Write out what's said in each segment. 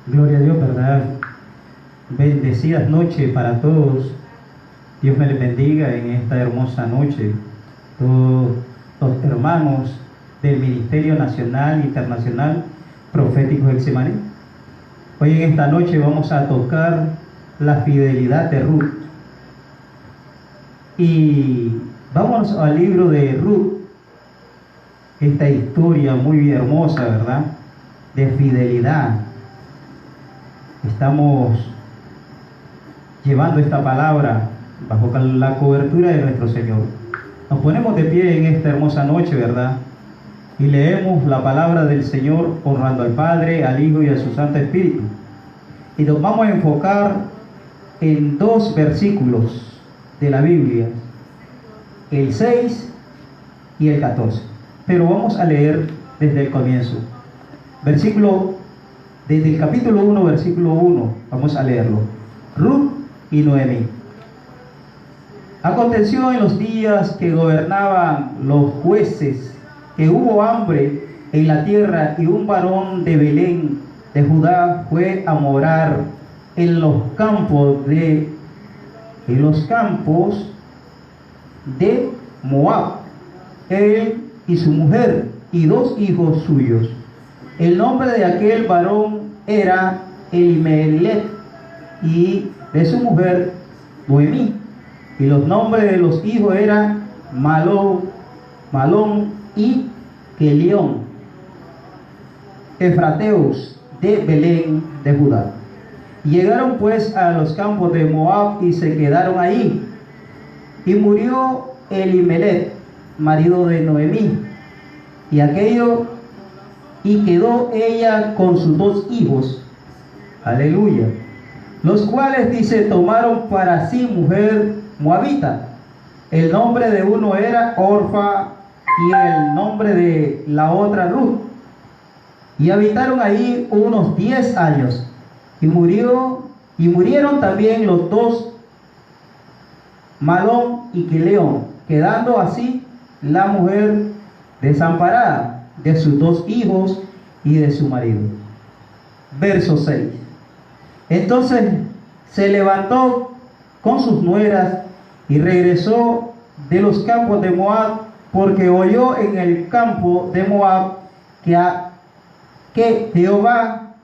Gloria a Dios, ¿verdad? Bendecidas noches para todos. Dios me les bendiga en esta hermosa noche. Todos los hermanos del Ministerio Nacional e Internacional Profético Getsemaní. Hoy en esta noche vamos a tocar la fidelidad de Ruth. Y vamos al libro de Ruth. Esta historia muy hermosa, ¿verdad? De fidelidad. Estamos llevando esta palabra bajo la cobertura de nuestro Señor. Nos ponemos de pie en esta hermosa noche, ¿verdad? Y leemos la palabra del Señor honrando al Padre, al Hijo y a su Santo Espíritu. Y nos vamos a enfocar en dos versículos de la Biblia, el 6 y el 14. Pero vamos a leer desde el comienzo. Desde el capítulo 1, versículo 1, vamos a leerlo. Ruth y Noemí. Aconteció en los días que gobernaban los jueces, que hubo hambre en la tierra, y un varón de Belén de Judá fue a morar en los campos de Moab, él y su mujer y 2 hijos suyos. El nombre de aquel varón era Elimelech, y de su mujer Noemí. Y los nombres de los hijos eran Malón y Kelión, efrateos de Belén de Judá. Llegaron pues a los campos de Moab y se quedaron ahí. Y murió Elimelech, marido de Noemí, y quedó ella con sus 2 hijos, aleluya, los cuales, dice, tomaron para sí mujer moabita. El nombre de uno era Orfa y el nombre de la otra Ruth. Y habitaron ahí unos 10 años. Y murieron también los 2, Malón y Kelión, quedando así la mujer desamparada de sus 2 hijos y de su marido. Verso 6. Entonces se levantó con sus nueras y regresó de los campos de Moab, porque oyó en el campo de Moab que Jehová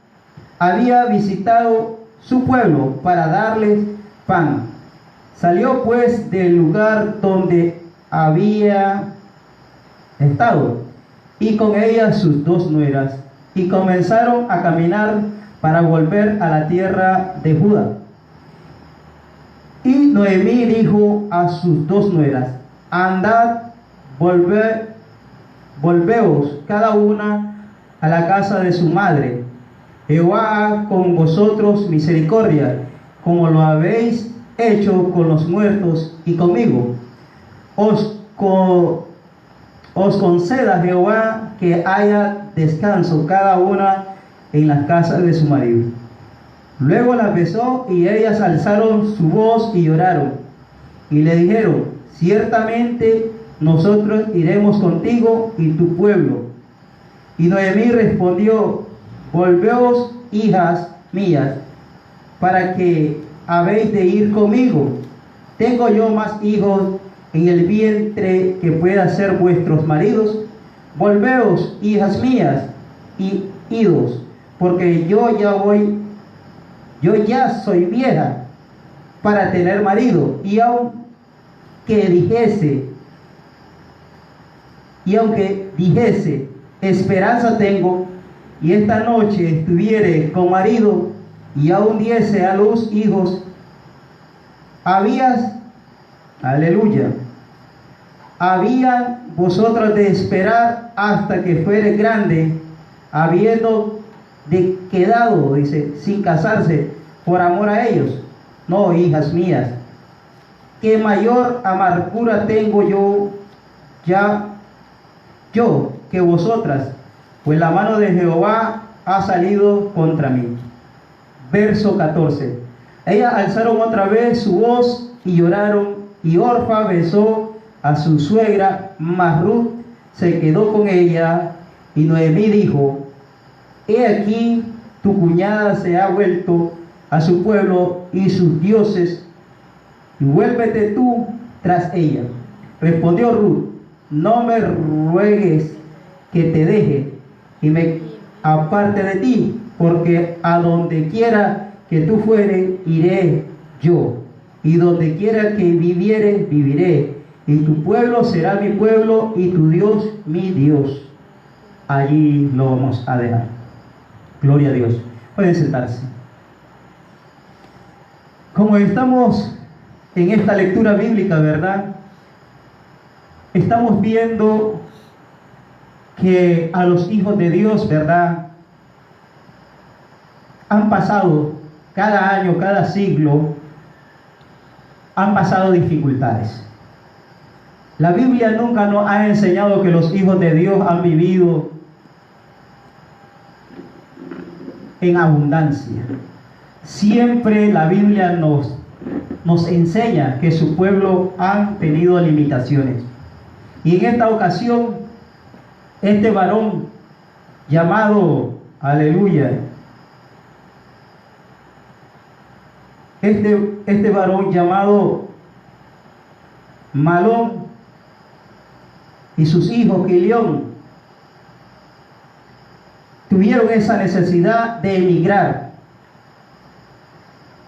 había visitado su pueblo para darles pan. Salió pues del lugar donde había estado, y con ella sus 2 nueras, y comenzaron a caminar para volver a la tierra de Judá. Y Noemí dijo a sus 2 nueras: andad, volveos cada una a la casa de su madre. Jehová haga con vosotros misericordia, como lo habéis hecho con los muertos y conmigo. Os conceda Jehová que haya descanso cada una en las casas de su marido. Luego las besó, y ellas alzaron su voz y lloraron, y le dijeron: ciertamente nosotros iremos contigo y tu pueblo. Y Noemí respondió: volveos, hijas mías, para que habéis de ir conmigo. ¿Tengo yo más hijos en el vientre que pueda ser vuestros maridos? Volveos, hijas mías, y idos, porque yo ya soy vieja para tener marido. Y aunque dijese esperanza tengo, y esta noche estuviere con marido, y aún diese a luz hijos, habían vosotros de esperar hasta que fuere grande, habiendo quedado, dice, sin casarse por amor a ellos. No, hijas mías, que mayor amargura tengo yo que vosotras, pues la mano de Jehová ha salido contra mí. Verso 14. Ellas alzaron otra vez su voz y lloraron, y Orfa besó a su suegra, mas Ruth se quedó con ella. Y Noemí dijo: he aquí tu cuñada se ha vuelto a su pueblo y sus dioses, y vuélvete tú tras ella. Respondió Ruth: no me ruegues que te deje y me aparte de ti, porque a donde quiera que tú fueres, iré yo, y donde quiera que viviere, viviré, y tu pueblo será mi pueblo, y tu Dios mi Dios. Allí lo vamos a dejar. Gloria a Dios. Pueden sentarse. Como estamos en esta lectura bíblica, ¿verdad? Estamos viendo que a los hijos de Dios, ¿verdad?, han pasado cada año, cada siglo, han pasado dificultades. La Biblia nunca nos ha enseñado que los hijos de Dios han vivido en abundancia. Siempre la Biblia nos enseña que su pueblo han tenido limitaciones. Y en esta ocasión, este varón llamado, aleluya, este varón llamado Malón y sus hijos Quilión tuvieron esa necesidad de emigrar.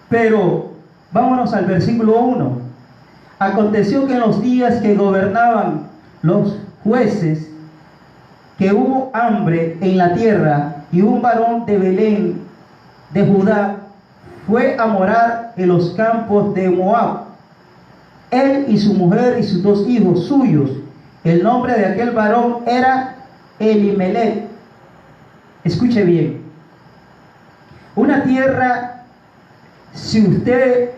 Pero vámonos al versículo 1. Aconteció que en los días que gobernaban los jueces, que hubo hambre en la tierra, y un varón de Belén de Judá fue a morar en los campos de Moab, él y su mujer y sus 2 hijos suyos. El nombre de aquel varón era Elimelech. Escuche bien. Una tierra, si usted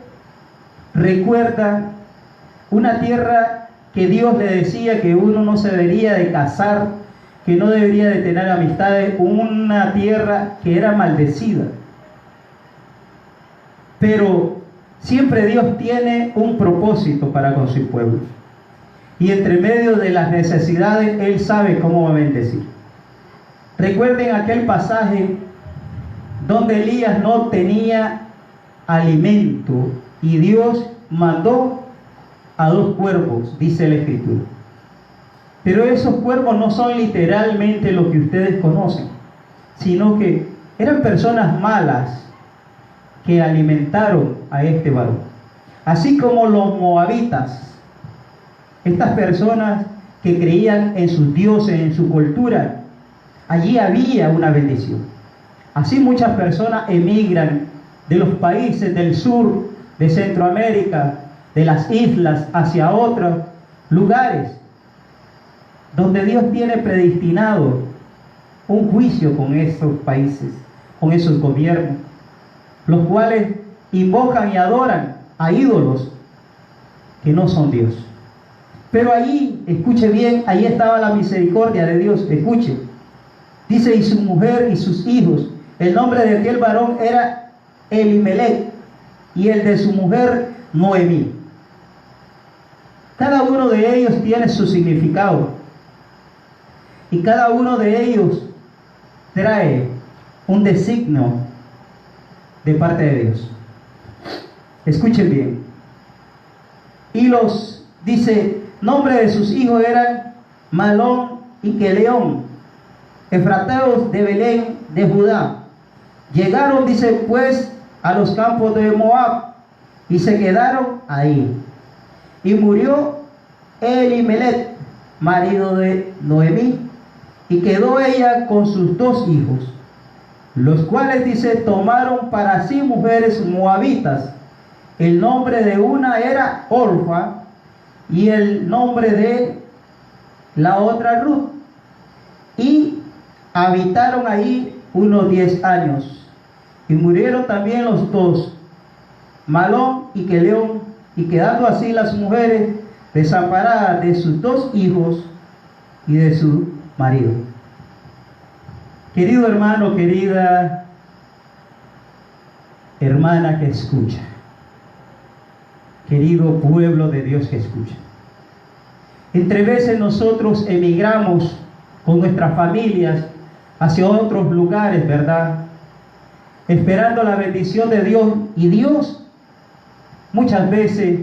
recuerda, una tierra que Dios le decía que uno no se debería de casar, que no debería de tener amistades, una tierra que era maldecida. Pero siempre Dios tiene un propósito para con su pueblo. Y entre medio de las necesidades, Él sabe cómo va a bendecir. Recuerden aquel pasaje donde Elías no tenía alimento y Dios mandó a 2 cuervos, dice la Escritura. Pero esos cuervos no son literalmente lo que ustedes conocen, sino que eran personas malas que alimentaron a este varón. Así como los moabitas, estas personas que creían en sus dioses, en su cultura, allí había una bendición. Así muchas personas emigran de los países del sur, de Centroamérica, de las islas, hacia otros lugares donde Dios tiene predestinado un juicio con esos países, con esos gobiernos, los cuales invocan y adoran a ídolos que no son Dios. Pero allí, escuche bien, ahí estaba la misericordia de Dios. Escuche, dice: y su mujer y sus hijos. El nombre de aquel varón era Elimelech, y el de su mujer Noemí. Cada uno de ellos tiene su significado, y cada uno de ellos trae un designio de parte de Dios. Escuchen bien. Y dice, nombre de sus hijos eran Malón y Queleón, efrateos de Belén de Judá. Llegaron, dice, pues, a los campos de Moab, y se quedaron ahí. Y murió Elimelech, marido de Noemí, y quedó ella con sus 2 hijos, los cuales, dice, tomaron para sí mujeres moabitas. El nombre de una era Orfa, y el nombre de la otra Ruth. Y habitaron ahí unos 10 años. Y murieron también los 2, Malón y Queleón, y quedando así las mujeres desamparadas de sus 2 hijos y de su marido. Querido hermano, querida hermana que escucha, querido pueblo de Dios que escucha, entre veces nosotros emigramos con nuestras familias hacia otros lugares, ¿verdad? esperando la bendición de Dios, y Dios muchas veces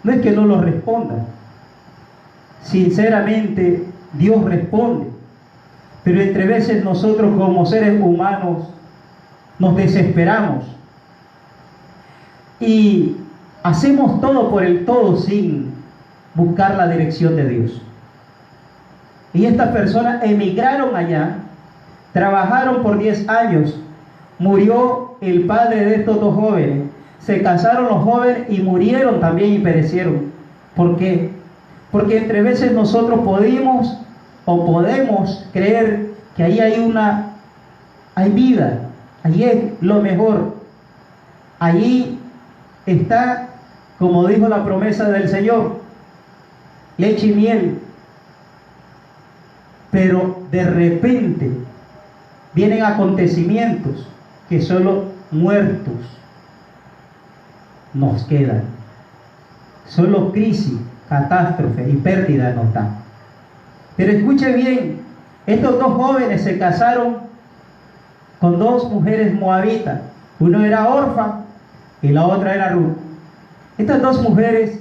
no es que no lo responda. Sinceramente, Dios responde, pero entre veces nosotros como seres humanos nos desesperamos y hacemos todo por el todo sin buscar la dirección de Dios. Y estas personas emigraron allá, trabajaron por 10 años, murió el padre de estos dos jóvenes, se casaron los jóvenes y murieron también y perecieron. ¿Por qué? Porque entre veces nosotros podemos creer que ahí hay vida, allí es lo mejor, allí está, como dijo la promesa del Señor, leche y miel. Pero de repente vienen acontecimientos que solo muertos nos quedan. Solo crisis, catástrofe y pérdida nos dan. Pero escuche bien, estos dos jóvenes se casaron con dos mujeres moabitas. Uno era Orfa y la otra era Ruth. Estas dos mujeres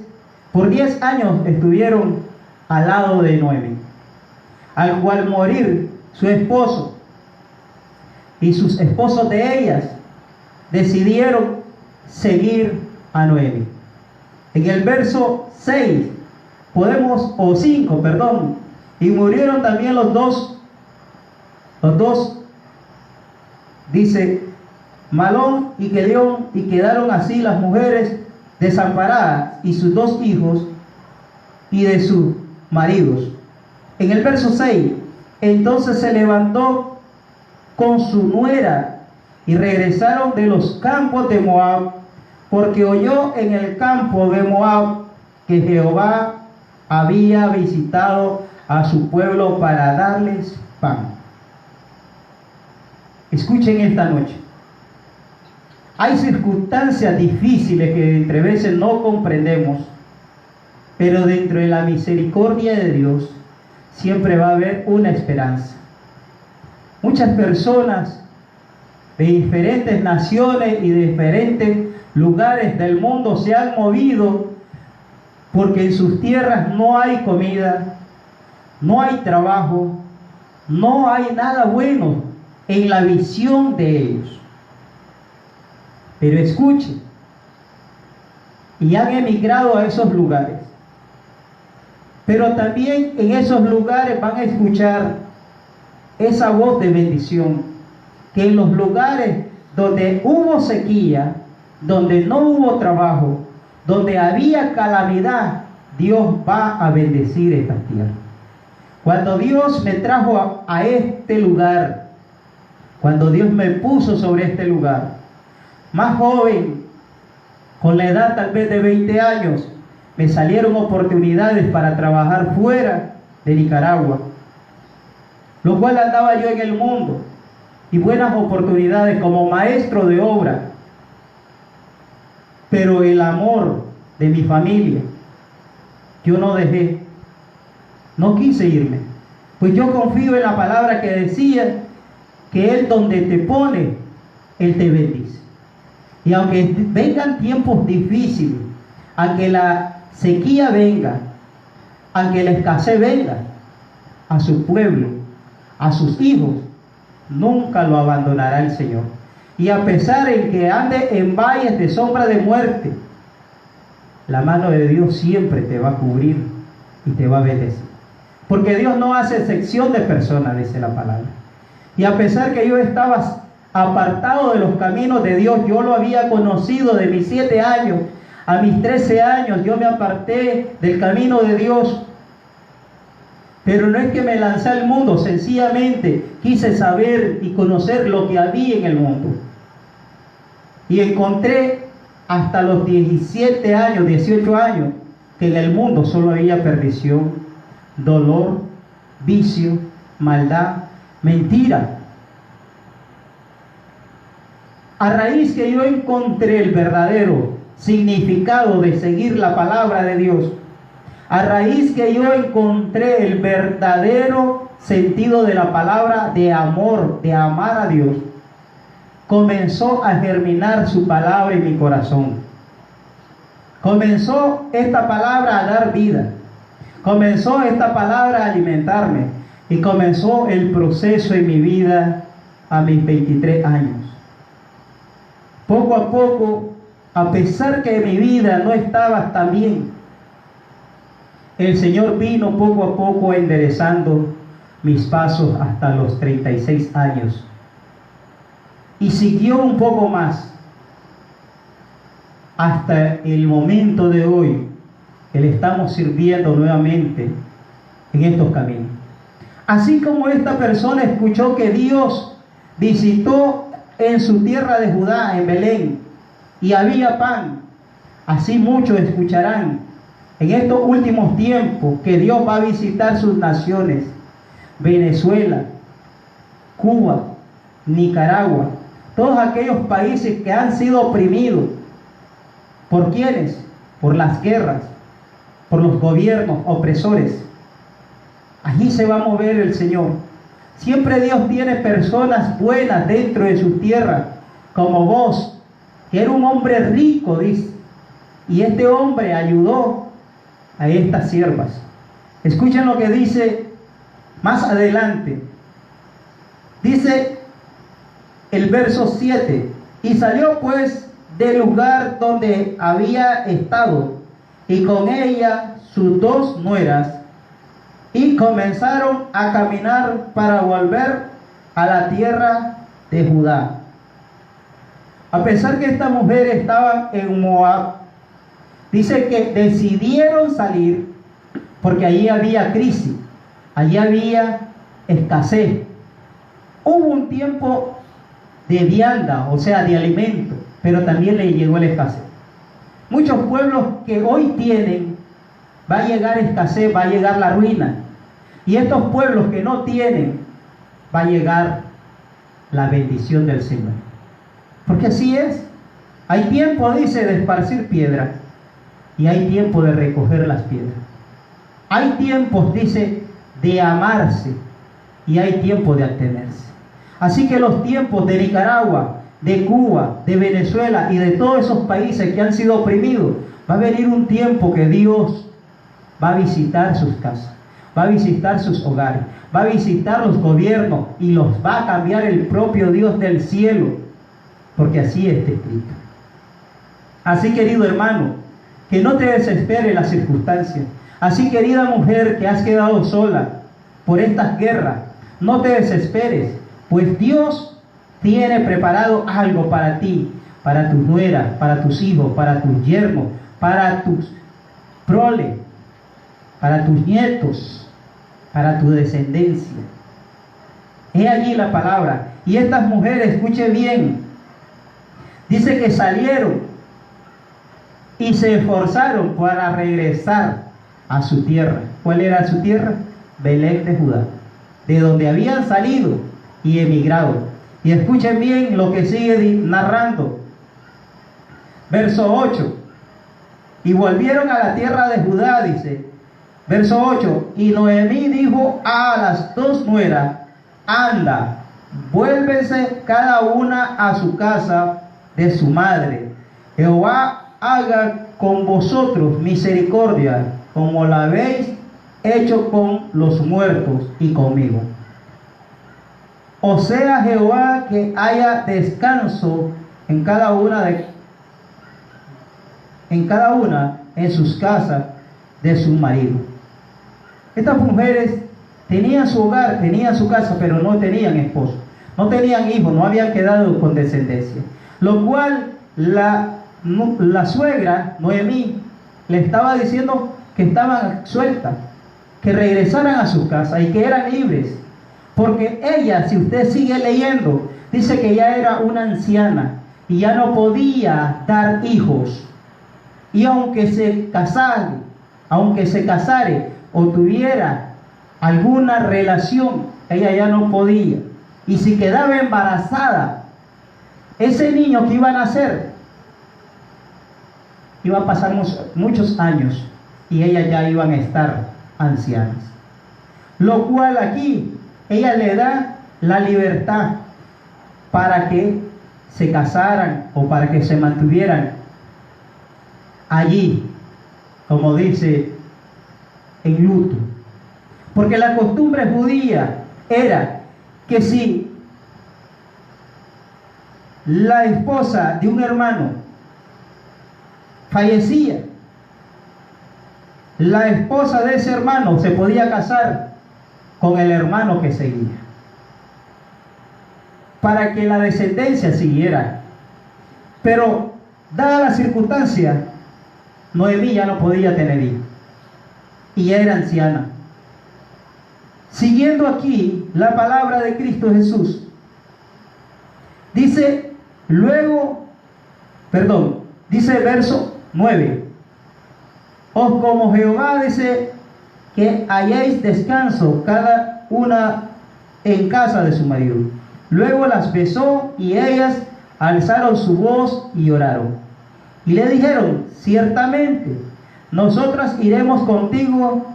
por 10 años estuvieron al lado de Noemi, al cual morir su esposo y sus esposos de ellas decidieron seguir a Noemi. En el verso 6 o 5, y murieron también los dos, dice, Malón y Kelión, y quedaron así las mujeres desamparadas y sus dos hijos y de sus maridos. En el verso 6, entonces se levantó con su nuera y regresaron de los campos de Moab, porque oyó en el campo de Moab que Jehová había visitado a su pueblo para darles pan. Escuchen esta noche. Hay circunstancias difíciles que entre veces no comprendemos, pero dentro de la misericordia de Dios siempre va a haber una esperanza. Muchas personas de diferentes naciones y de diferentes lugares del mundo se han movido porque en sus tierras no hay comida, no hay trabajo, no hay nada bueno en la visión de ellos. Pero escuchen, y han emigrado a esos lugares. Pero también en esos lugares van a escuchar esa voz de bendición, que en los lugares donde hubo sequía, donde no hubo trabajo, donde había calamidad, Dios va a bendecir estas tierras. Cuando Dios me trajo a este lugar, cuando Dios me puso sobre este lugar, más joven, con la edad tal vez de 20 años, me salieron oportunidades para trabajar fuera de Nicaragua, lo cual andaba yo en el mundo, y buenas oportunidades como maestro de obra. Pero el amor de mi familia, yo no dejé, no quise irme, pues yo confío en la palabra que decía que Él donde te pone, Él te bendice. Y aunque vengan tiempos difíciles, aunque la sequía venga, aunque la escasez venga, a su pueblo, a sus hijos, nunca lo abandonará el Señor. Y a pesar de que ande en valles de sombra de muerte, la mano de Dios siempre te va a cubrir y te va a bendecir. Porque Dios no hace excepción de personas, dice la palabra. Y a pesar que yo estaba apartado de los caminos de Dios, yo lo había conocido de mis 7 años a mis 13 años, yo me aparté del camino de Dios. Pero no es que me lancé al mundo, sencillamente quise saber y conocer lo que había en el mundo. Y encontré hasta los 17 años, 18 años, que en el mundo solo había perdición, dolor, vicio, maldad, mentira. A raíz que yo encontré el verdadero significado de seguir la palabra de Dios, a raíz que yo encontré el verdadero sentido de la palabra de amor, de amar a Dios, comenzó a germinar su palabra en mi corazón. Comenzó esta palabra a dar vida. Comenzó esta palabra a alimentarme. Y comenzó el proceso en mi vida a mis 23 años. Poco a poco, a pesar que mi vida no estaba tan bien, el Señor vino poco a poco enderezando mis pasos hasta los 36 años. Y siguió un poco más hasta el momento de hoy, que le estamos sirviendo nuevamente en estos caminos. Así como esta persona escuchó que Dios visitó en su tierra de Judá, en Belén, y había pan, así muchos escucharán en estos últimos tiempos que Dios va a visitar sus naciones, Venezuela, Cuba, Nicaragua, todos aquellos países que han sido oprimidos. ¿Por quiénes? Por las guerras, por los gobiernos opresores. Allí se va a mover el Señor. Siempre Dios tiene personas buenas dentro de su tierra, como vos, que era un hombre rico, dice. Y este hombre ayudó a estas siervas. Escuchen lo que dice más adelante. Dice el verso 7. Y salió pues del lugar donde había estado, y con ella sus 2 nueras, y comenzaron a caminar para volver a la tierra de Judá. A pesar que esta mujer estaba en Moab, dice que decidieron salir porque allí había crisis, allí había escasez. Hubo un tiempo de vianda, o sea, de alimento, pero también le llegó la escasez. Muchos pueblos que hoy tienen, va a llegar escasez, va a llegar la ruina. Y estos pueblos que no tienen, va a llegar la bendición del Señor. Porque así es. Hay tiempo, dice, de esparcir piedras, y hay tiempo de recoger las piedras. Hay tiempos, dice, de amarse, y hay tiempo de abstenerse. Así que los tiempos de Nicaragua, de Cuba, de Venezuela y de todos esos países que han sido oprimidos, va a venir un tiempo que Dios va a visitar sus casas, va a visitar sus hogares, va a visitar los gobiernos y los va a cambiar el propio Dios del cielo, porque así está escrito. Así, querido hermano, que no te desespere las circunstancias. Así, querida mujer que has quedado sola por estas guerras, no te desesperes, pues Dios tiene preparado algo para ti, para tus nueras, para tus hijos, para tus yernos, para tus proles, para tus nietos, para tu descendencia. He allí la palabra. Y estas mujeres, escuchen bien, dice que salieron y se esforzaron para regresar a su tierra. ¿Cuál era su tierra? Belén de Judá, de donde habían salido y emigrado. Y escuchen bien lo que sigue narrando. Verso 8. Y volvieron a la tierra de Judá, dice. Verso 8. Y Noemí dijo a las 2 nueras: anda, vuélvense cada una a su casa de su madre. Jehová haga con vosotros misericordia, como la habéis hecho con los muertos y conmigo. O sea, Jehová, que haya descanso en cada una en sus casas de su marido. Estas mujeres tenían su hogar, tenían su casa, pero no tenían esposo, no tenían hijos, no habían quedado con descendencia. Lo cual la suegra, Noemí, le estaba diciendo que estaban sueltas, que regresaran a su casa y que eran libres. Porque ella, si usted sigue leyendo, dice que ya era una anciana y ya no podía dar hijos. Y aunque se casare o tuviera alguna relación, ella ya no podía. Y si quedaba embarazada, ese niño que iba a nacer iba a pasar muchos años y ellas ya iban a estar ancianas. Lo cual aquí ella le da la libertad para que se casaran o para que se mantuvieran allí, como dice, en luto. Porque la costumbre judía era que si la esposa de un hermano fallecía, la esposa de ese hermano se podía casar con el hermano que seguía, para que la descendencia siguiera. Pero dada la circunstancia, Noemí ya no podía tener hijos y ya era anciana. Siguiendo aquí la palabra de Cristo Jesús, dice dice verso 9: os como Jehová dice que halléis descanso cada una en casa de su marido. Luego las besó y ellas alzaron su voz y lloraron. Y le dijeron: ciertamente, nosotras iremos contigo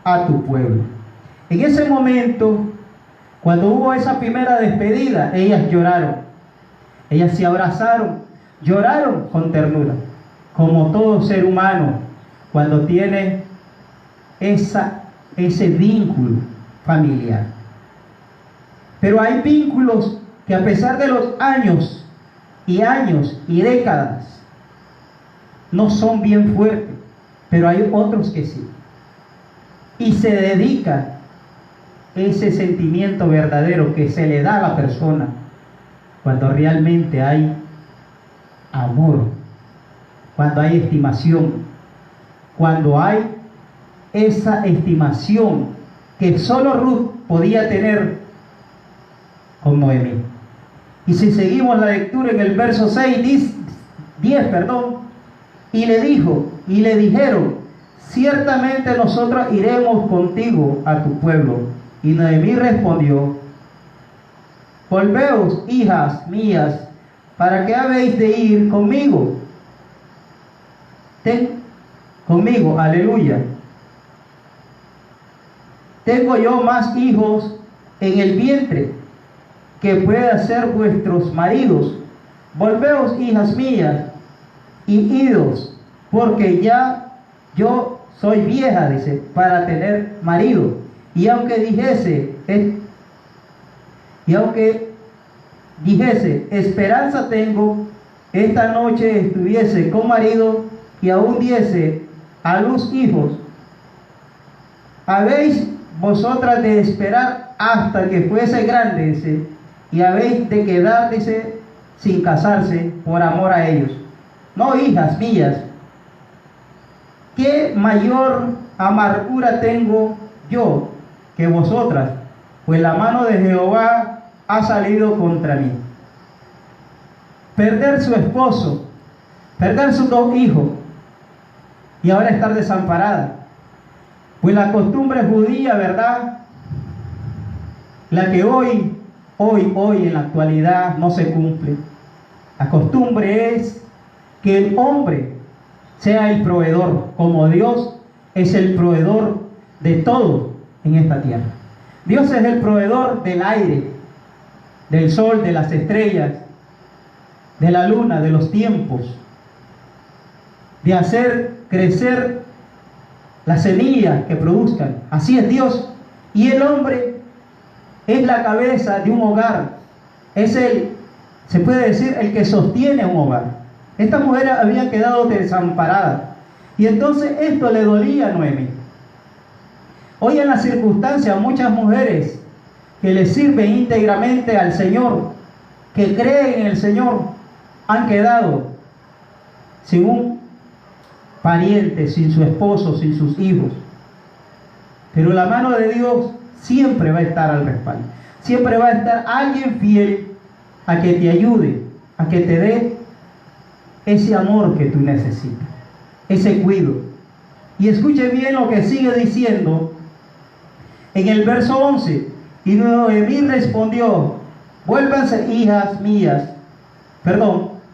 a tu pueblo. En ese momento, cuando hubo esa primera despedida, ellas lloraron. Ellas se abrazaron, lloraron con ternura, como todo ser humano cuando tiene ese vínculo familiar. Pero hay vínculos que a pesar de los años y décadas no son bien fuertes, pero hay otros que sí. Y se dedica ese sentimiento verdadero que se le da a la persona cuando realmente hay amor, cuando hay estimación, cuando hay esa estimación que solo Ruth podía tener con Noemí. Y si seguimos la lectura en el verso 10, y le dijeron: ciertamente nosotros iremos contigo a tu pueblo. Y Noemí respondió: volveos, hijas mías, ¿para qué habéis de ir conmigo? Conmigo, aleluya. Tengo yo más hijos en el vientre que puedan ser vuestros maridos. Volveos, hijas mías, y idos, porque ya yo soy vieja, dice, para tener marido. Y aunque dijese, esperanza tengo, esta noche estuviese con marido y aún diese a luz hijos. Habéis vosotras de esperar hasta que fuese grande, dice, y habéis de quedar, dice, sin casarse por amor a ellos. No, hijas mías, ¿qué mayor amargura tengo yo que vosotras? Pues la mano de Jehová ha salido contra mí. Perder su esposo, perder sus 2 hijos y ahora estar desamparada. Pues la costumbre judía, ¿verdad? La que hoy en la actualidad no se cumple. La costumbre es que el hombre sea el proveedor, como Dios es el proveedor de todo en esta tierra. Dios es el proveedor del aire, del sol, de las estrellas, de la luna, de los tiempos, de hacer crecer las semillas que produzcan. Así es Dios. Y el hombre es la cabeza de un hogar. Es se puede decir, el que sostiene un hogar. Esta mujer había quedado desamparada. Y entonces esto le dolía a Noemí. Hoy en las circunstancias, muchas mujeres que le sirven íntegramente al Señor, que creen en el Señor, han quedado sin un pariente, sin su esposo, sin sus hijos. Pero la mano de Dios siempre va a estar al respaldo. Siempre va a estar alguien fiel a que te ayude, a que te dé ese amor que tú necesitas, ese cuidado. Y escuche bien lo que sigue diciendo en el verso 11. Y Noemí respondió: vuélvanse, hijas mías.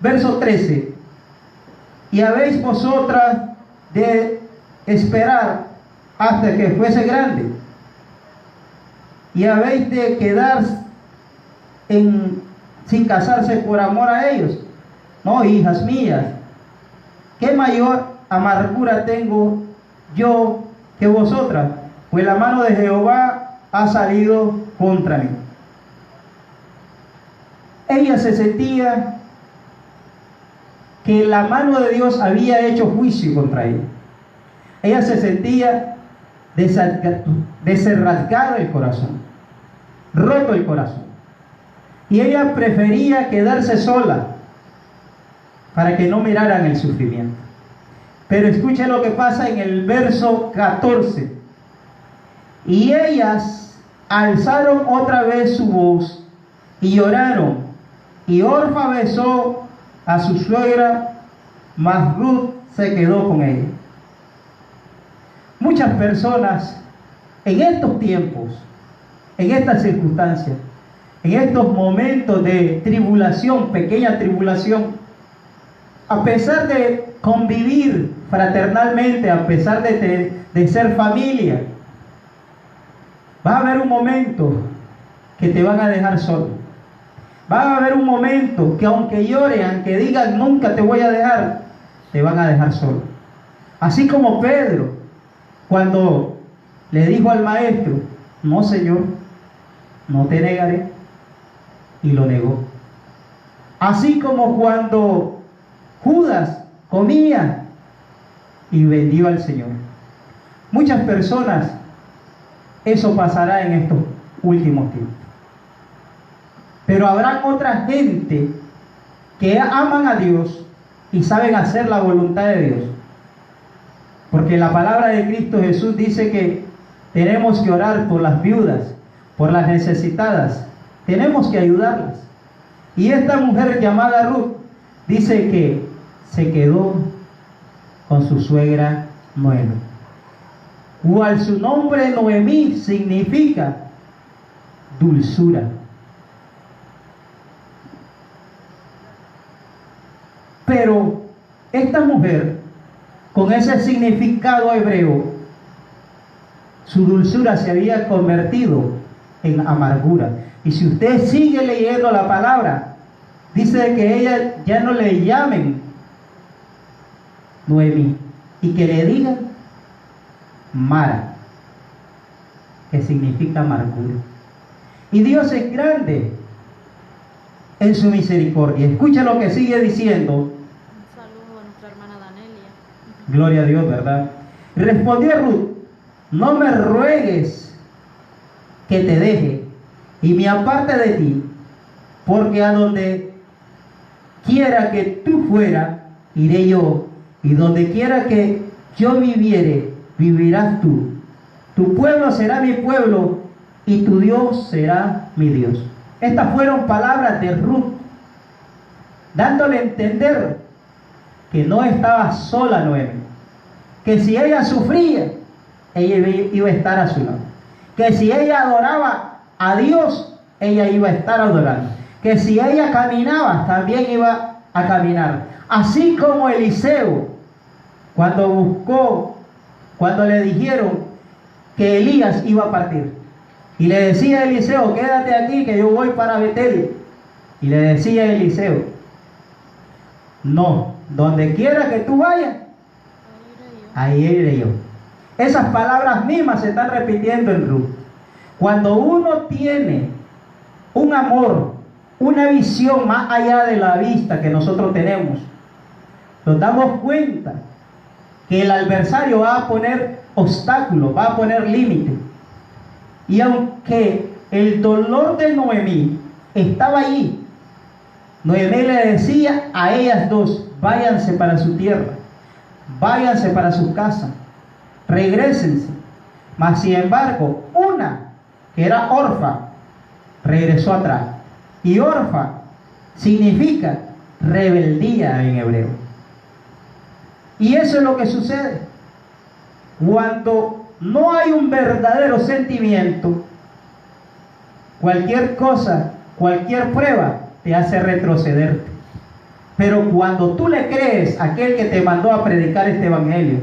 Verso 13. Y habéis vosotras de esperar hasta que fuese grande, y habéis de quedar sin casarse por amor a ellos. No, hijas mías, ¿qué mayor amargura tengo yo que vosotras? Pues la mano de Jehová ha salido contra mí. Ella se sentía que la mano de Dios había hecho juicio contra ella. Ella se sentía desarraigado el corazón, roto el corazón. Y ella prefería quedarse sola para que no miraran el sufrimiento. Pero escuche lo que pasa en el verso 14. Y ellas alzaron otra vez su voz y lloraron. Y Orfa besó a su suegra, mas Ruth se quedó con ella. Muchas personas en estos tiempos, en estas circunstancias, en estos momentos de tribulación, pequeña tribulación, a pesar de convivir fraternalmente, a pesar de ser familia, va a haber un momento que te van a dejar solo. Va a haber un momento que aunque lloren, aunque digan nunca te voy a dejar, te van a dejar solo. Así como Pedro, cuando le dijo al maestro, no Señor, no te negaré, y lo negó. Así como cuando Judas comía y vendió al Señor. Muchas personas, eso pasará en estos últimos tiempos. Pero habrá otra gente que aman a Dios y saben hacer la voluntad de Dios. Porque la palabra de Cristo Jesús dice que tenemos que orar por las viudas, por las necesitadas. Tenemos que ayudarlas. Y esta mujer llamada Ruth dice que se quedó con su suegra Noemi. Cual su nombre Noemí significa dulzura. Pero esta mujer, con ese significado hebreo, su dulzura se había convertido en amargura. Y si usted sigue leyendo la palabra, dice que ella ya no le llamen Noemí y que le digan Mara, que significa amargura. Y Dios es grande en su misericordia. Escucha lo que sigue diciendo. Un saludo a nuestra hermana Danelia. Gloria a Dios, ¿verdad? Respondió Ruth, no me ruegues que te deje y me aparte de ti, porque a donde quiera que tú fueras, iré yo, y donde quiera que yo viviere, vivirás tú. Tu pueblo será mi pueblo, y tu Dios será mi Dios. Estas fueron palabras de Ruth, dándole a entender que no estaba sola Noemi, que si ella sufría, ella iba a estar a su lado, que si ella adoraba a Dios, ella iba a estar adorando, que si ella caminaba, también iba a caminar. Así como Eliseo, cuando le dijeron que Elías iba a partir, y le decía a Eliseo, quédate aquí que yo voy para Betel, y le decía a Eliseo, no, donde quiera que tú vayas, ahí iré yo. Esas palabras mismas se están repitiendo en Ruth. Cuando uno tiene un amor, una visión más allá de la vista que nosotros tenemos, nos damos cuenta que el adversario va a poner obstáculos, va a poner límites. Y aunque el dolor de Noemí estaba allí, Noemí le decía a ellas dos, váyanse para su tierra, váyanse para su casa, regrésense. Mas sin embargo, una que era Orfa, regresó atrás. Y Orfa significa rebeldía en hebreo. Y eso es lo que sucede cuando no hay un verdadero sentimiento. Cualquier cosa, cualquier prueba te hace retrocederte. Pero cuando tú le crees a aquel que te mandó a predicar este evangelio,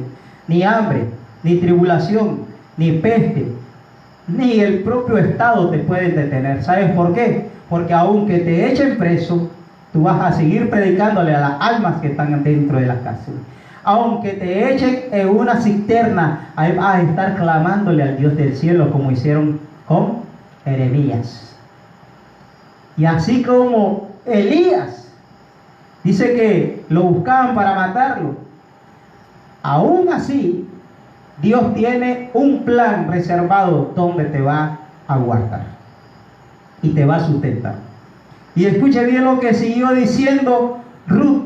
ni hambre, ni tribulación, ni peste, ni el propio Estado te pueden detener. ¿Sabes por qué? Porque aunque te echen preso, tú vas a seguir predicándole a las almas que están dentro de la cárcel. Aunque te echen en una cisterna, ahí vas a estar clamándole al Dios del cielo, como hicieron con Jeremías. Y así como Elías, dice que lo buscaban para matarlo. Aún así, Dios tiene un plan reservado donde te va a guardar y te va a sustentar. Y escuche bien lo que siguió diciendo Ruth.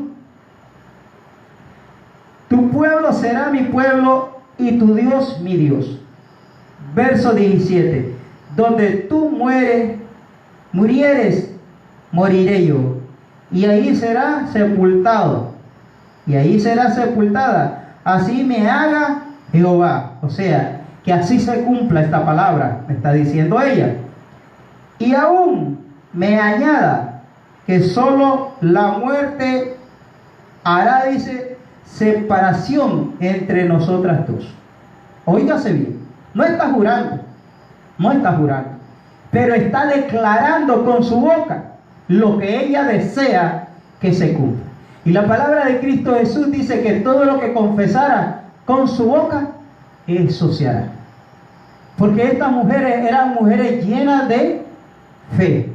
Tu pueblo será mi pueblo y tu Dios mi Dios. Verso 17. Donde tú murieres, moriré yo. Y ahí será sepultado. Y ahí será sepultada. Así me haga Jehová. O sea, que así se cumpla esta palabra, me está diciendo ella. Y aún me añada que solo la muerte hará, dice, separación entre nosotras dos. Óigase bien, no está jurando, pero está declarando con su boca lo que ella desea que se cumpla. Y la palabra de Cristo Jesús dice que todo lo que confesara con su boca, eso se hará. Porque estas mujeres eran mujeres llenas de fe.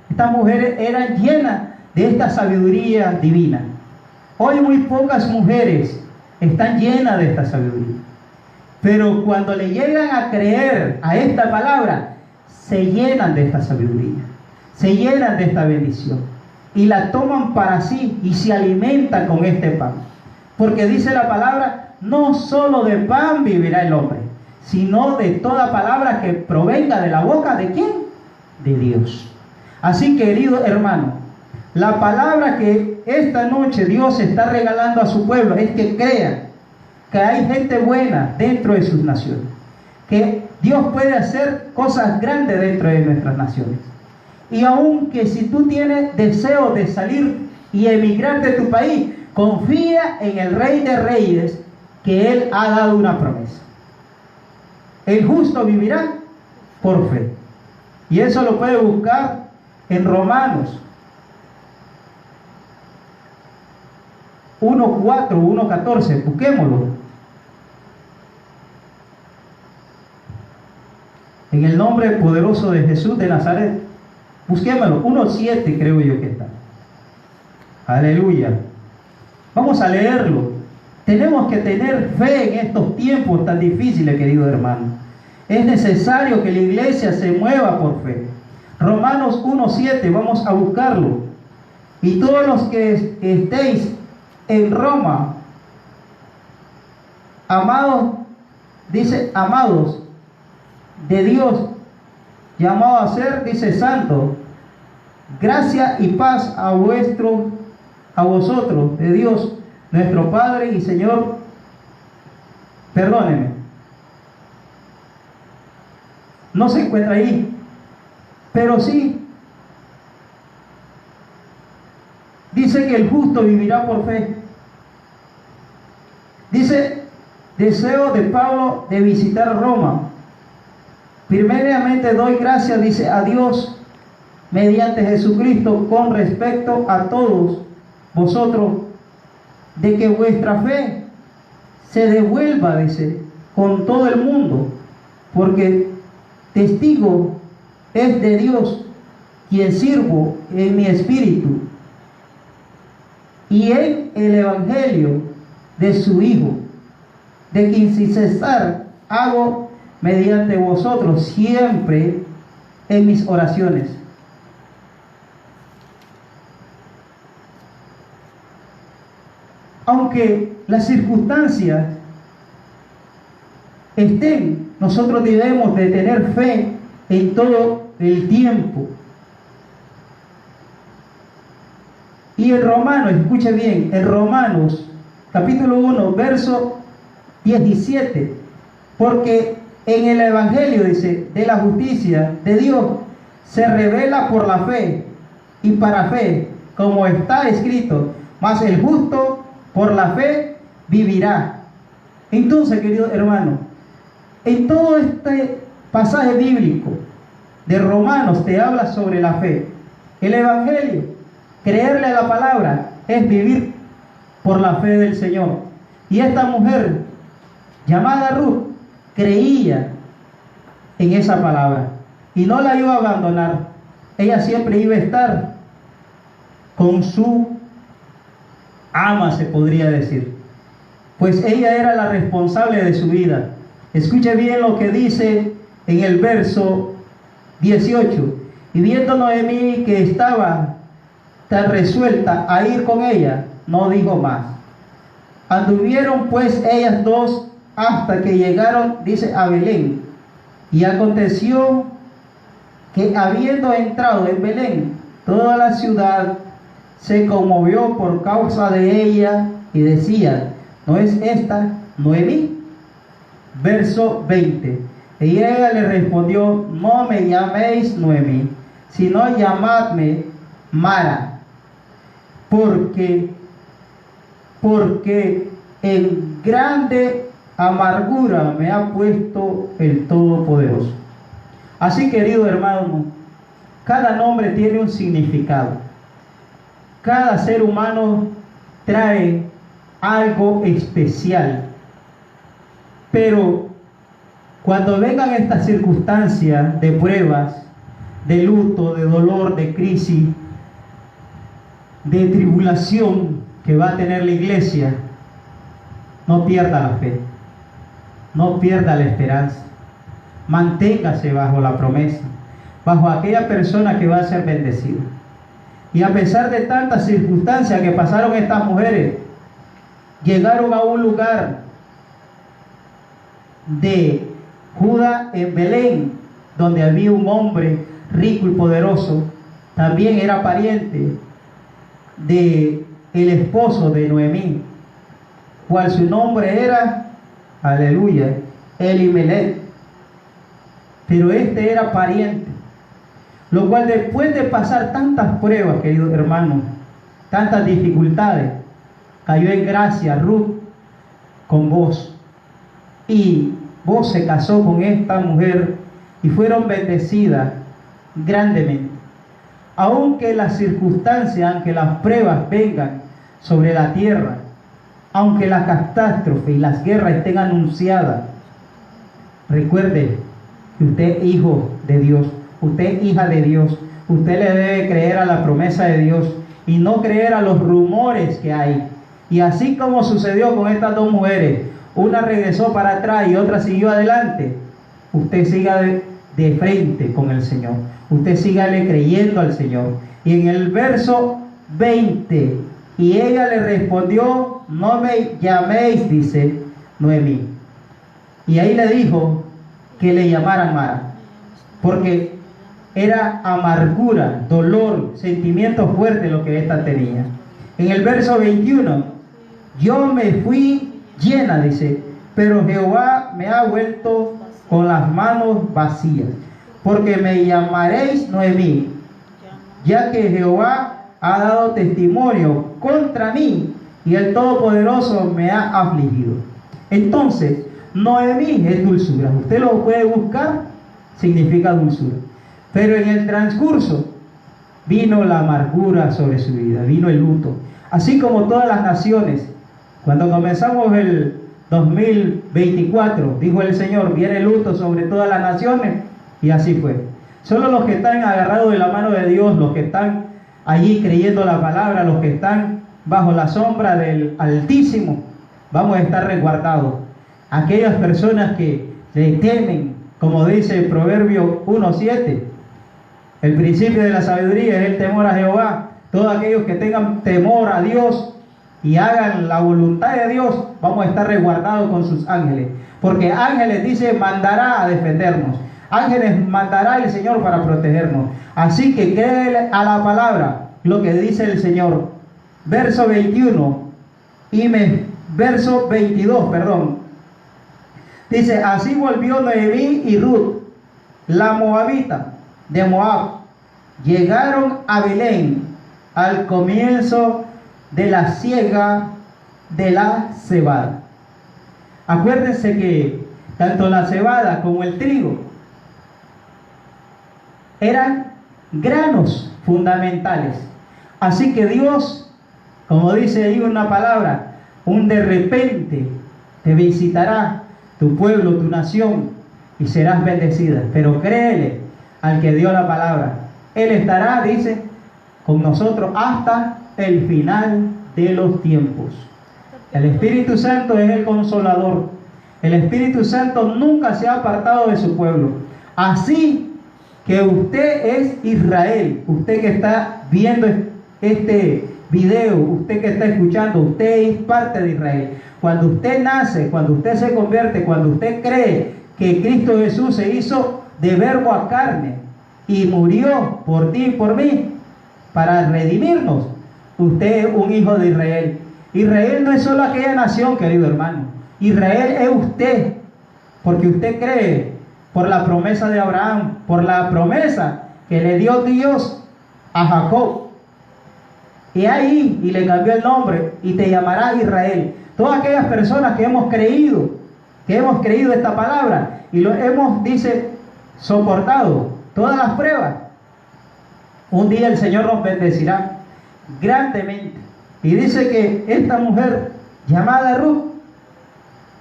Estas mujeres eran llenas de esta sabiduría divina. Hoy muy pocas mujeres están llenas de esta sabiduría. Pero cuando le llegan a creer a esta palabra, se llenan de esta sabiduría. Se llenan de esta bendición. Y la toman para sí y se alimentan con este pan. Porque dice la palabra, no solo de pan vivirá el hombre, sino de toda palabra que provenga de la boca ¿de quién? De Dios. Así, querido hermano, la palabra que esta noche Dios está regalando a su pueblo es que crean que hay gente buena dentro de sus naciones, que Dios puede hacer cosas grandes dentro de nuestras naciones. Y aunque si tú tienes deseo de salir y emigrar de tu país, confía en el Rey de Reyes, que Él ha dado una promesa. El justo vivirá por fe. Y eso lo puede buscar en Romanos 1:4, 1:14. Busquémoslo. En el nombre poderoso de Jesús de Nazaret. Busquémoslo. 1:7 creo yo que está. Aleluya. Vamos a leerlo. Tenemos que tener fe en estos tiempos tan difíciles, querido hermano. Es necesario que la iglesia se mueva por fe. Romanos 1:7, vamos a buscarlo. Y todos los que estéis en Roma, amados, dice, amados de Dios, llamados a ser, dice, santo, gracia y paz a vosotros, de Dios, nuestro Padre y Señor, perdónenme, no se encuentra ahí, pero sí, dice que el justo vivirá por fe. Dice, deseo de Pablo de visitar Roma. Primeramente doy gracias, dice, a Dios mediante Jesucristo con respecto a todos vosotros, de que vuestra fe se devuelva, dice, con todo el mundo, porque testigo es de Dios, quien sirvo en mi espíritu y en el evangelio de su Hijo, de quien sin cesar hago mediante vosotros siempre en mis oraciones. Aunque las circunstancias estén, nosotros debemos de tener fe en todo el tiempo. Y en Romanos, escuche bien, en Romanos capítulo 1, verso 17, porque en el Evangelio, dice, de la justicia de Dios se revela por la fe y para fe, como está escrito, mas el justo por la fe vivirá. Entonces, querido hermano, en todo este pasaje bíblico de Romanos te habla sobre la fe. El Evangelio, creerle a la palabra, es vivir por la fe del Señor. Y esta mujer, llamada Ruth, creía en esa palabra y no la iba a abandonar. Ella siempre iba a estar con su ama, se podría decir, pues ella era la responsable de su vida. Escuche bien lo que dice en el verso 18. Y viendo Noemí que estaba tan resuelta a ir con ella, no dijo más. Anduvieron pues ellas dos hasta que llegaron, dice, a Belén. Y aconteció que habiendo entrado en Belén, toda la ciudad se conmovió por causa de ella y decía: ¿no es esta Noemí? Verso 20. Y ella le respondió: no me llaméis Noemí, sino llamadme Mara, porque en grande amargura me ha puesto el Todopoderoso. Así, querido hermano, cada nombre tiene un significado. Cada ser humano trae algo especial. Pero cuando vengan estas circunstancias de pruebas, de luto, de dolor, de crisis, de tribulación que va a tener la iglesia, no pierda la fe, no pierda la esperanza. Manténgase bajo la promesa, bajo aquella persona que va a ser bendecida. Y a pesar de tantas circunstancias que pasaron estas mujeres, llegaron a un lugar de Judá, en Belén, donde había un hombre rico y poderoso. También era pariente de el esposo de Noemí, cual su nombre era, aleluya, Elimelech. Pero este era pariente, lo cual después de pasar tantas pruebas, queridos hermanos, tantas dificultades, cayó en gracia Ruth con vos, y vos se casó con esta mujer y fueron bendecidas grandemente. Aunque las circunstancias, aunque las pruebas vengan sobre la tierra, aunque la catástrofe y las guerras estén anunciadas, recuerde que usted es hijo de Dios, usted es hija de Dios. Usted le debe creer a la promesa de Dios y no creer a los rumores que hay. Y así como sucedió con estas dos mujeres, una regresó para atrás y otra siguió adelante, usted siga de frente con el Señor. Usted sígale creyendo al Señor. Y en el verso 20, y ella le respondió: no me llaméis, dice, Noemí. Y ahí le dijo que le llamaran Mara, porque era amargura, dolor, sentimiento fuerte lo que ésta tenía. En el verso 21, yo me fui llena, dice, pero Jehová me ha vuelto con las manos vacías, porque me llamaréis Noemí, ya que Jehová ha dado testimonio contra mí y el Todopoderoso me ha afligido. Entonces, Noemí es dulzura. Usted lo puede buscar, significa dulzura. Pero en el transcurso vino la amargura sobre su vida, vino el luto. Así como todas las naciones, cuando comenzamos el 2024, dijo el Señor, viene el luto sobre todas las naciones, y así fue. Solo los que están agarrados de la mano de Dios, los que están allí creyendo la palabra, los que están bajo la sombra del Altísimo, vamos a estar resguardados. Aquellas personas que le temen, como dice el Proverbio 1:7, el principio de la sabiduría es el temor a Jehová. Todos aquellos que tengan temor a Dios y hagan la voluntad de Dios, vamos a estar resguardados con sus ángeles. Porque ángeles, dice, mandará a defendernos. Ángeles mandará el Señor para protegernos. Así que créele a la palabra, lo que dice el Señor. Verso 21 verso 22, perdón. Dice: así volvió Noemí y Ruth, la moabita de Moab, llegaron a Belén al comienzo de la siega de la cebada. Acuérdense que tanto la cebada como el trigo eran granos fundamentales. Así que Dios, como dice ahí una palabra, un de repente te visitará tu pueblo, tu nación, y serás bendecida. Pero créele al que dio la palabra. Él estará, dice, con nosotros hasta el final de los tiempos. El Espíritu Santo es el consolador. El Espíritu Santo nunca se ha apartado de su pueblo. Así que usted es Israel. Usted que está viendo este video, usted que está escuchando, usted es parte de Israel. Cuando usted nace, cuando usted se convierte, cuando usted cree que Cristo Jesús se hizo de verbo a carne y murió por ti y por mí para redimirnos, usted es un hijo de Israel. Israel no es solo aquella nación, querido hermano. Israel es usted, porque usted cree por la promesa de Abraham, por la promesa que le dio Dios a Jacob. Y ahí, y le cambió el nombre, y te llamará Israel. Todas aquellas personas que hemos creído esta palabra, y lo hemos, dice, soportado todas las pruebas, un día el Señor nos bendecirá grandemente. Y dice que esta mujer llamada Ruth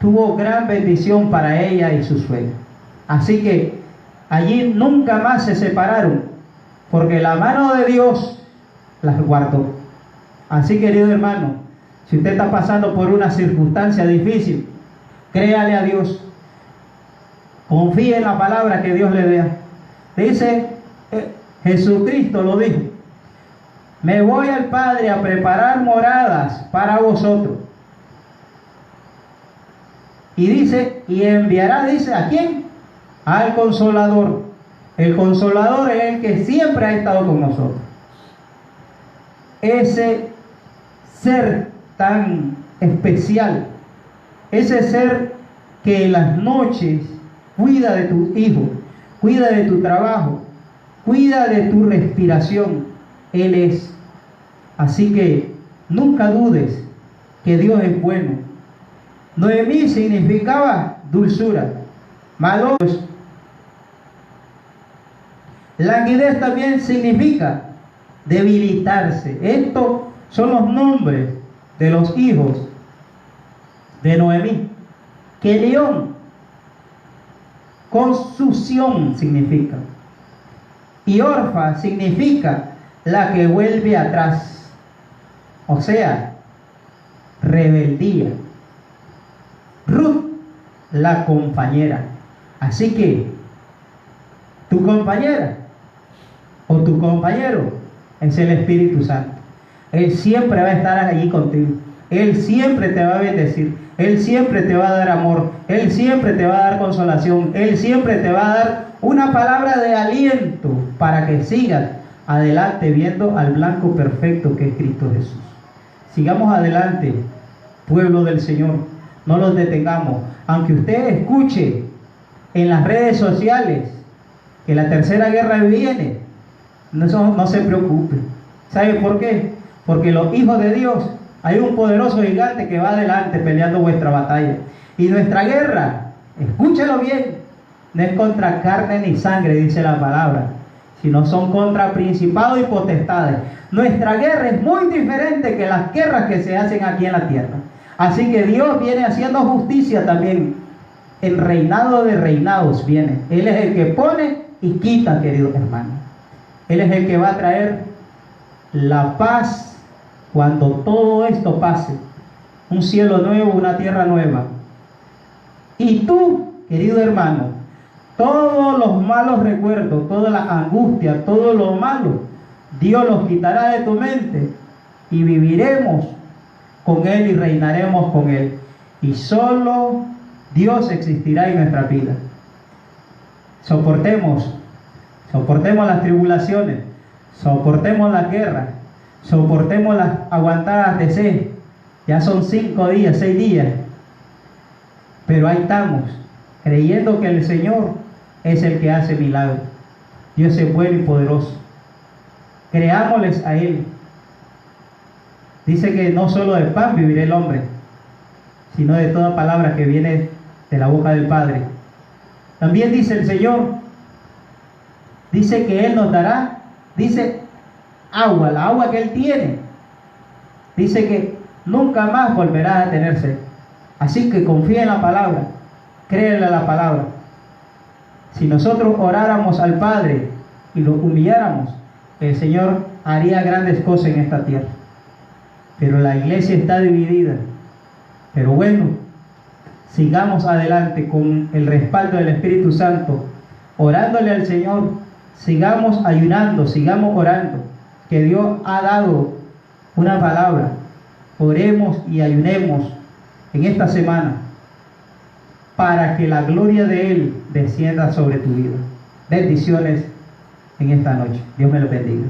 tuvo gran bendición para ella y su suegra. Así que allí nunca más se separaron, porque la mano de Dios las guardó. Así, querido hermano, si usted está pasando por una circunstancia difícil, créale a Dios. Confíe en la palabra que Dios le dé. Dice, Jesucristo lo dijo: me voy al Padre a preparar moradas para vosotros. Y dice, y enviará, dice, ¿a quién? Al Consolador. El Consolador es el que siempre ha estado con nosotros. Ese ser tan especial, ese ser que en las noches cuida de tus hijos, cuida de tu trabajo, cuida de tu respiración. Él es. Así que nunca dudes que Dios es bueno. Noemí significaba dulzura. Malo. Languidez también significa debilitarse. Estos son los nombres de los hijos de Noemí. Kelión, consución significa. Y Orfa significa la que vuelve atrás, o sea, rebeldía. Ruth, la compañera. Así que tu compañera o tu compañero es el Espíritu Santo. Él siempre va a estar allí contigo. Él siempre te va a bendecir. Él siempre te va a dar amor. Él siempre te va a dar consolación. Él siempre te va a dar una palabra de aliento para que sigas adelante viendo al blanco perfecto que es Cristo Jesús. Sigamos adelante, pueblo del Señor. No los detengamos. Aunque usted escuche en las redes sociales que la tercera guerra viene, no se preocupe. ¿Sabe por qué? Porque los hijos de Dios, hay un poderoso gigante que va adelante peleando vuestra batalla. Y nuestra guerra, escúchelo bien, no es contra carne ni sangre, dice la palabra, sino son contra principados y potestades. Nuestra guerra es muy diferente que las guerras que se hacen aquí en la tierra. Así que Dios viene haciendo justicia también. El reinado de reinados viene. Él es el que pone y quita, queridos hermanos. Él es el que va a traer la paz cuando todo esto pase. Un cielo nuevo, una tierra nueva. Y tú, querido hermano, todos los malos recuerdos, toda la angustia, todo lo malo, Dios los quitará de tu mente y viviremos con Él y reinaremos con Él. Y solo Dios existirá en nuestra vida. Soportemos las tribulaciones, soportemos las guerras, soportemos las aguantadas de sed. Ya son 5 días, 6 días, pero ahí estamos, creyendo que el Señor es el que hace milagros. Dios es bueno y poderoso. Creámosles a Él. Dice que no solo de pan vivirá el hombre, sino de toda palabra que viene de la boca del Padre. También dice el Señor, dice que Él nos dará, dice, agua, la agua que Él tiene. Dice que nunca más volverás a tener sed. Así que confía en la palabra, créele a la palabra. Si nosotros oráramos al Padre y lo humilláramos, el Señor haría grandes cosas en esta tierra. Pero la iglesia está dividida. Pero bueno, sigamos adelante con el respaldo del Espíritu Santo, orándole al Señor. Sigamos ayunando, sigamos orando, que Dios ha dado una palabra. Oremos y ayunemos en esta semana para que la gloria de Él descienda sobre tu vida. Bendiciones en esta noche. Dios me lo bendiga.